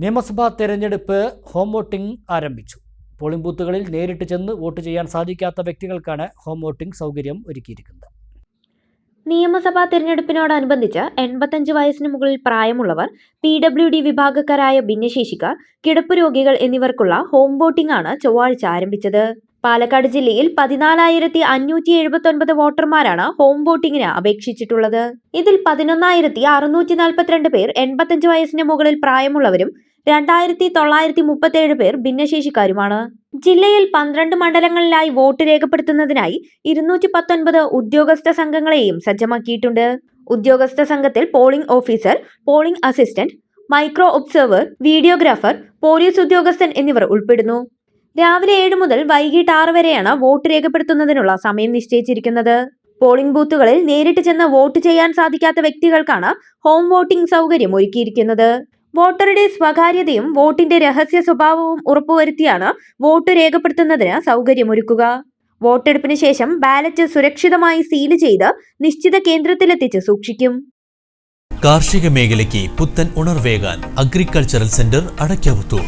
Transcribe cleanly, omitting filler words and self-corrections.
നിയമസഭാ തെരഞ്ഞെടുപ്പ് home voting ആരംഭിച്ചു. പോളിംഗ് ബൂത്തുകളിൽ നേരിട്ട് ചെന്ന് വോട്ട് ചെയ്യാൻ സാധിക്കാത്ത വ്യക്തികൾക്കാണ് ഹോം വോട്ടിംഗ് സൗകര്യം ഒരുക്കിയിരിക്കുന്നത്. നിയമസഭാ തെരഞ്ഞെടുപ്പിനോടനുബന്ധിച്ച് 85 വയസ്സിന് മുകളിൽ പ്രായമുള്ളവർ, PWD വിഭാഗക്കാരായ ഭിന്നശേഷിക്കാർ, കിടപ്പ് രോഗികൾ എന്നിവർക്കുള്ള ഹോം വോട്ടിംഗ് ആണ് ചൊവ്വാഴ്ച ആരംഭിച്ചത്. പാലക്കാട് ജില്ലയിൽ 14,579 വോട്ടർമാരാണ് ഹോം വോട്ടിംഗിന് അപേക്ഷിച്ചിട്ടുള്ളത്. ഇതിൽ 11,642 പേർ 85 വയസ്സിന് മുകളിൽ പ്രായമുള്ളവരും 2,937 പേർ ഭിന്നശേഷിക്കാരുമാണ്. ജില്ലയിൽ 12 മണ്ഡലങ്ങളിലായി വോട്ട് രേഖപ്പെടുത്തുന്നതിനായി 219 ഉദ്യോഗസ്ഥ സംഘങ്ങളെയും സജ്ജമാക്കിയിട്ടുണ്ട്. ഉദ്യോഗസ്ഥ സംഘത്തിൽ polling officer, polling assistant, micro observer, videographer, police ഉദ്യോഗസ്ഥൻ എന്നിവർ ഉൾപ്പെടുന്നു. രാവിലെ 7 മുതൽ വൈകിട്ട് 6 വരെയാണ് വോട്ട് രേഖപ്പെടുത്തുന്നതിനുള്ള സമയം നിശ്ചയിച്ചിരിക്കുന്നത്. പോളിംഗ് ബൂത്തുകളിൽ നേരിട്ട് ചെന്ന് വോട്ട് ചെയ്യാൻ സാധിക്കാത്ത വ്യക്തികൾക്കാണ് ഹോം വോട്ടിംഗ് സൗകര്യം ഒരുക്കിയിരിക്കുന്നത്. വോട്ടറുടെ സ്വകാര്യതയും വോട്ടിന്റെ രഹസ്യ സ്വഭാവവും ഉറപ്പുവരുത്തിയാണ് വോട്ട് രേഖപ്പെടുത്തുന്നതിന് സൗകര്യമൊരുക്കുക. വോട്ടെടുപ്പിന് ശേഷം ബാലറ്റ് സുരക്ഷിതമായി സീല് ചെയ്ത് നിശ്ചിത കേന്ദ്രത്തിലെത്തിച്ച് സൂക്ഷിക്കും. കാർഷിക മേഖലയ്ക്ക് പുത്തൻ ഉണർവേകാൻ അഗ്രികൾച്ചറൽ സെന്റർ അടയ്ക്കാവുത്തൂർ.